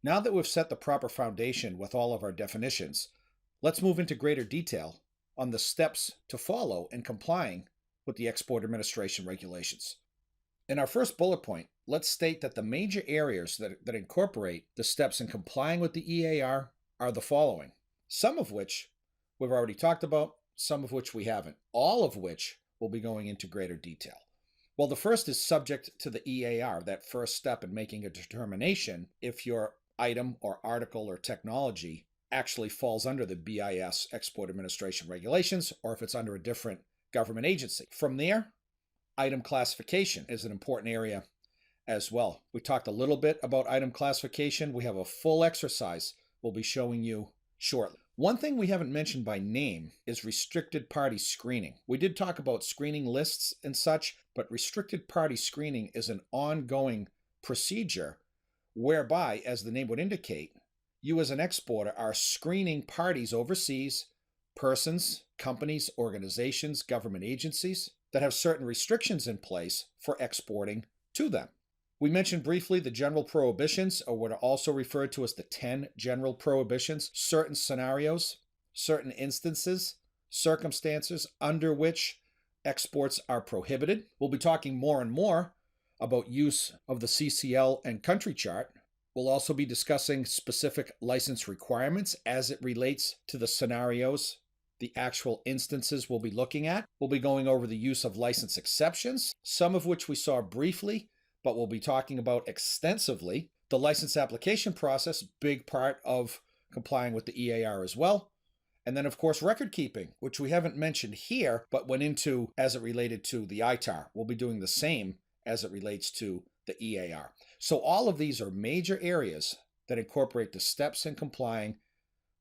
Now that we've set the proper foundation with all of our definitions, let's move into greater detail on the steps to follow in complying with the Export Administration Regulations. In our first bullet point, let's state that the major areas that incorporate the steps in complying with the EAR are the following, some of which we've already talked about, some of which we haven't, all of which we'll be going into greater detail. Well, the first is subject to the EAR, that first step in making a determination if your item or article or technology actually falls under the BIS Export Administration Regulations or if it's under a different government agency. From there, item classification is an important area as well. We talked a little bit about item classification. We have a full exercise we'll be showing you shortly. One thing we haven't mentioned by name is restricted party screening. We did talk about screening lists and such, but restricted party screening is an ongoing procedure whereby, as the name would indicate, you as an exporter are screening parties overseas, persons, companies, organizations, government agencies that have certain restrictions in place for exporting to them. We mentioned briefly the general prohibitions, or what are also referred to as the 10 general prohibitions, certain scenarios, certain instances, circumstances under which exports are prohibited. We'll be talking more and more about use of the CCL and country chart. We'll also be discussing specific license requirements as it relates to the scenarios, the actual instances we'll be looking at. We'll be going over the use of license exceptions, some of which we saw briefly, but we'll be talking about extensively. The license application process, big part of complying with the EAR as well. And then, of course, record keeping, which we haven't mentioned here, but went into as it related to the ITAR. We'll be doing the same as it relates to the EAR. So all of these are major areas that incorporate the steps in complying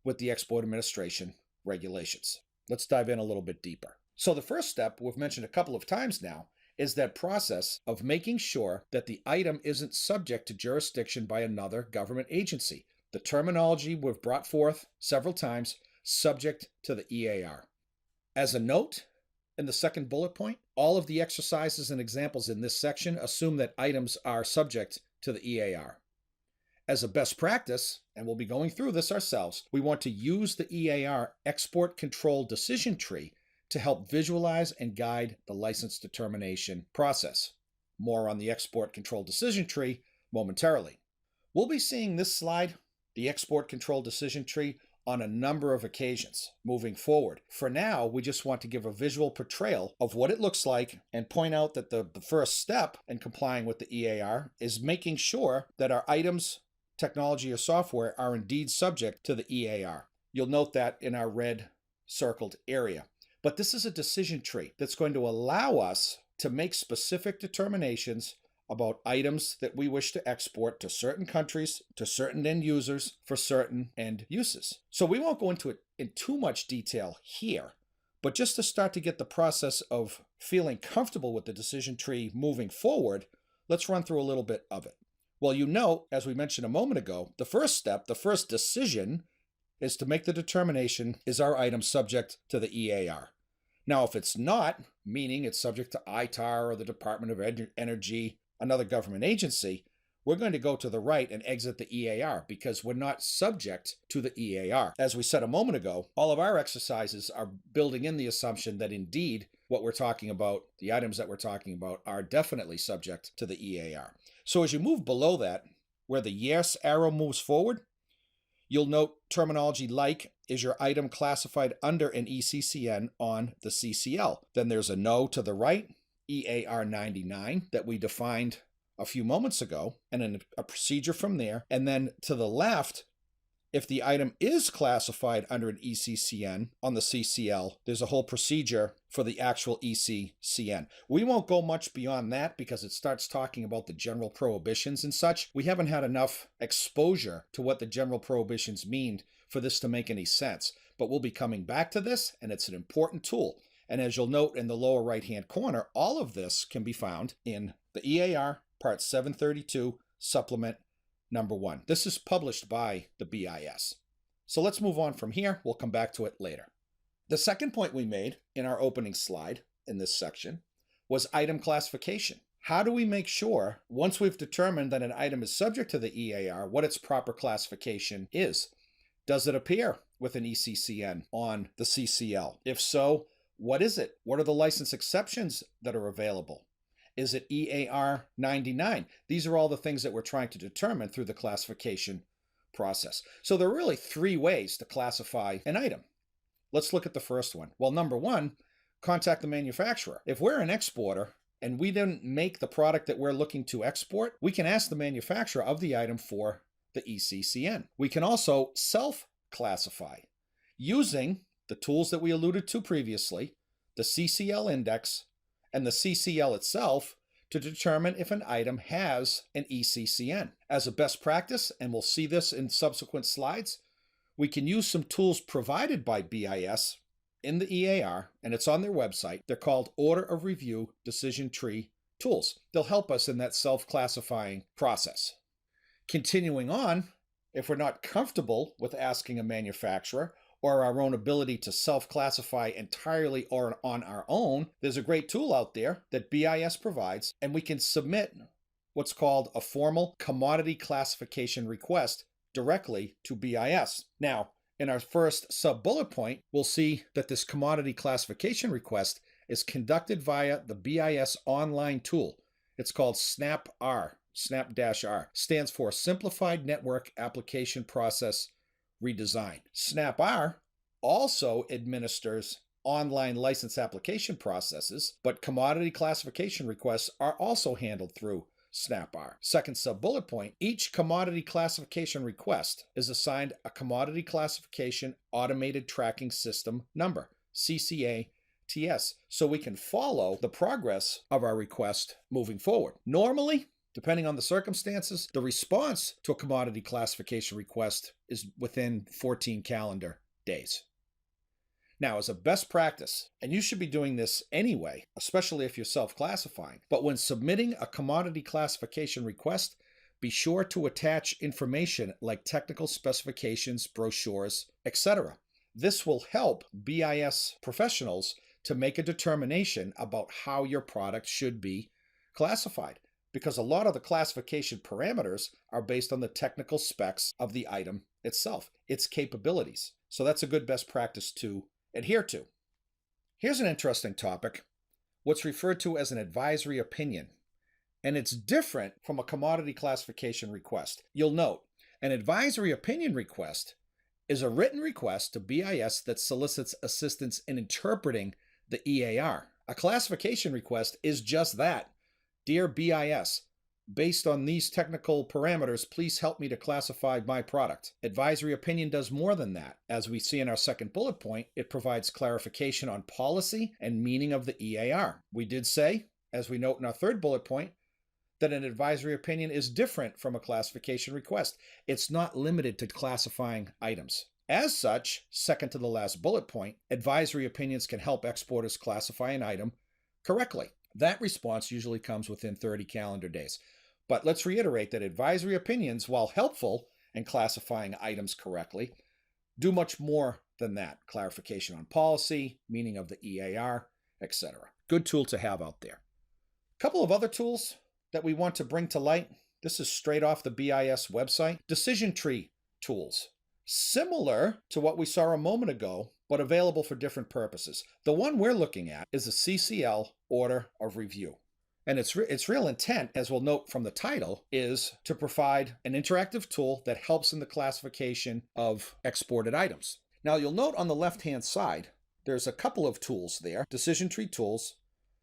with the Export Administration Regulations. Let's dive in a little bit deeper. So the first step we've mentioned a couple of times now is that process of making sure that the item isn't subject to jurisdiction by another government agency. The terminology we've brought forth several times, subject to the EAR. As a note, in the second bullet point, all of the exercises and examples in this section assume that items are subject to the EAR. As a best practice, and we'll be going through this ourselves, we want to use the EAR export control decision tree to help visualize and guide the license determination process. More on the export control decision tree momentarily. We'll be seeing this slide, the export control decision tree, on a number of occasions moving forward. For now, we just want to give a visual portrayal of what it looks like and point out that the first step in complying with the EAR is making sure that our items, technology, or software are indeed subject to the EAR. You'll note that in our red circled area. But this is a decision tree that's going to allow us to make specific determinations about items that we wish to export to certain countries, to certain end users, for certain end uses. So we won't go into it in too much detail here, but just to start to get the process of feeling comfortable with the decision tree moving forward, let's run through a little bit of it. Well, you know, as we mentioned a moment ago, the first step, the first decision, is to make the determination, is our item subject to the EAR? Now, if it's not, meaning it's subject to ITAR or the Department of Energy, another government agency, we're going to go to the right and exit the EAR because we're not subject to the EAR. As we said a moment ago, all of our exercises are building in the assumption that indeed what we're talking about, the items that we're talking about, are definitely subject to the EAR. So as you move below that, where the yes arrow moves forward, you'll note terminology like, is your item classified under an ECCN on the CCL? Then there's a no to the right, EAR 99, that we defined a few moments ago, and then a procedure from there. And then to the left, if the item is classified under an ECCN on the CCL, there's a whole procedure for the actual ECCN. We won't go much beyond that because it starts talking about the general prohibitions and such. We haven't had enough exposure to what the general prohibitions mean for this to make any sense. But we'll be coming back to this, and it's an important tool. And as you'll note in the lower right-hand corner, all of this can be found in the EAR Part 732, Supplement Number 1. This is published by the BIS. So let's move on from here. We'll come back to it later. The second point we made in our opening slide in this section was item classification. How do we make sure, once we've determined that an item is subject to the EAR, what its proper classification is? Does it appear with an ECCN on the CCL? If so, what is it? What are the license exceptions that are available? Is it EAR 99? These are all the things that we're trying to determine through the classification process. So there are really three ways to classify an item. Let's look at the first one. Well, number one, contact the manufacturer. If we're an exporter and we didn't make the product that we're looking to export, we can ask the manufacturer of the item for the ECCN. We can also self-classify using the tools that we alluded to previously, the CCL index and the CCL itself, to determine if an item has an ECCN. As a best practice, and we'll see this in subsequent slides, we can use some tools provided by BIS in the EAR, and it's on their website. They're called Order of Review Decision Tree Tools. They'll help us in that self-classifying process. Continuing on, if we're not comfortable with asking a manufacturer or our own ability to self-classify entirely or on our own, there's a great tool out there that BIS provides, and we can submit what's called a formal commodity classification request directly to BIS. Now, in our first sub-bullet point, we'll see that this commodity classification request is conducted via the BIS online tool. It's called SNAP-R. SNAP-R stands for Simplified Network Application Process Redesign. SNAP-R also administers online license application processes, but commodity classification requests are also handled through SNAP-R. Second sub-bullet point, each commodity classification request is assigned a Commodity Classification Automated Tracking System number, CCATS, so we can follow the progress of our request moving forward. Normally, depending on the circumstances, the response to a commodity classification request is within 14 calendar days. Now, as a best practice, and you should be doing this anyway, especially if you're self-classifying, but when submitting a commodity classification request, be sure to attach information like technical specifications, brochures, etc. This will help BIS professionals to make a determination about how your product should be classified, because a lot of the classification parameters are based on the technical specs of the item itself, its capabilities. So that's a good best practice to adhere to. Here's an interesting topic, what's referred to as an advisory opinion, and it's different from a commodity classification request. You'll note, an advisory opinion request is a written request to BIS that solicits assistance in interpreting the EAR. A classification request is just that. Dear BIS, based on these technical parameters, please help me to classify my product. Advisory opinion does more than that. As we see in our second bullet point, it provides clarification on policy and meaning of the EAR. We did say, as we note in our third bullet point, that an advisory opinion is different from a classification request. It's not limited to classifying items. As such, second to the last bullet point, advisory opinions can help exporters classify an item correctly. That response usually comes within 30 calendar days. But let's reiterate that advisory opinions, while helpful in classifying items correctly, do much more than that. Clarification on policy, meaning of the EAR, etc. Good tool to have out there. A couple of other tools that we want to bring to light. This is straight off the BIS website. Decision tree tools. Similar to what we saw a moment ago, but available for different purposes. The one we're looking at is a CCL Order of Review. And its real intent, as we'll note from the title, is to provide an interactive tool that helps in the classification of exported items. Now, you'll note on the left-hand side, there's a couple of tools there. Decision tree tools,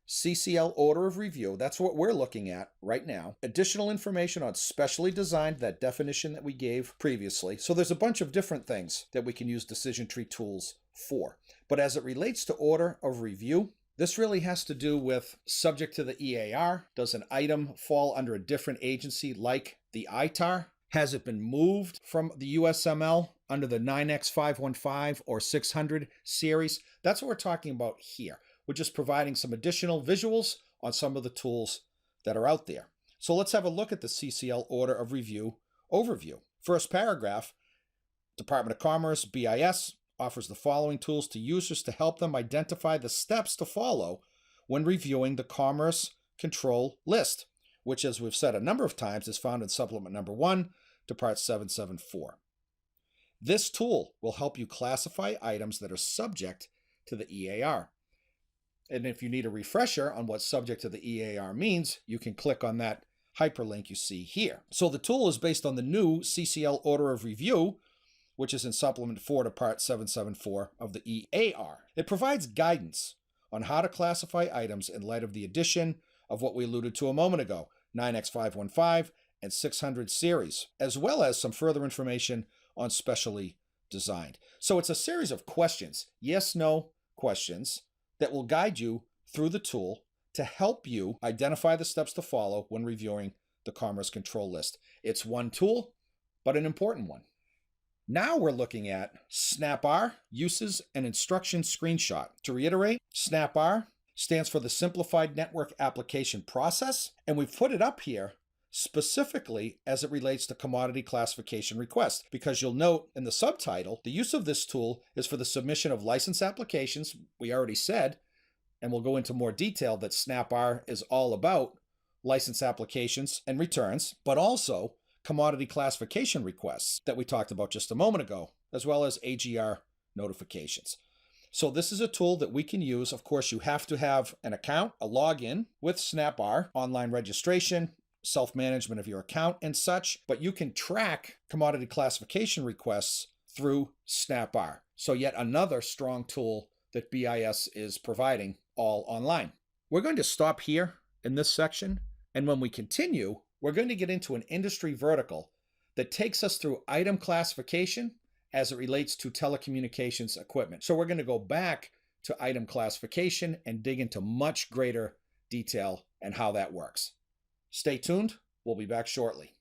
CCL Order of Review, that's what we're looking at right now. Additional information on specially designed, that definition that we gave previously. So there's a bunch of different things that we can use decision tree tools for. But as it relates to Order of Review, this really has to do with subject to the EAR. Does an item fall under a different agency like the ITAR? Has it been moved from the USML under the 9X515 or 600 series? That's what we're talking about here. We're just providing some additional visuals on some of the tools that are out there. So let's have a look at the CCL Order of Review overview. First paragraph, Department of Commerce, BIS, offers the following tools to users to help them identify the steps to follow when reviewing the Commerce control list, which, as we've said a number of times, is found in supplement number 1 to part 774. This tool will help you classify items that are subject to the EAR. And if you need a refresher on what subject to the EAR means, you can click on that hyperlink you see here. So the tool is based on the new CCL Order of Review, which is in supplement 4 to part 774 of the EAR. It provides guidance on how to classify items in light of the addition of what we alluded to a moment ago, 9X515 and 600 series, as well as some further information on specially designed. So it's a series of questions, yes/no questions, that will guide you through the tool to help you identify the steps to follow when reviewing the Commerce Control List. It's one tool, but an important one. Now we're looking at SNAP-R uses and instructions screenshot. To reiterate, SNAP-R stands for the Simplified Network Application Process, and we've put it up here specifically as it relates to commodity classification requests, because you'll note in the subtitle, the use of this tool is for the submission of license applications, we already said, and we'll go into more detail that SNAP-R is all about license applications and returns, but also commodity classification requests that we talked about just a moment ago, as well as AGR notifications. So this is a tool that we can use. Of course, you have to have an account, a login with SNAP-R, online registration, self-management of your account and such, but you can track commodity classification requests through SNAP-R. So yet another strong tool that BIS is providing all online. We're going to stop here in this section, and when we continue, we're going to get into an industry vertical that takes us through item classification as it relates to telecommunications equipment. So we're going to go back to item classification and dig into much greater detail and how that works. Stay tuned. We'll be back shortly.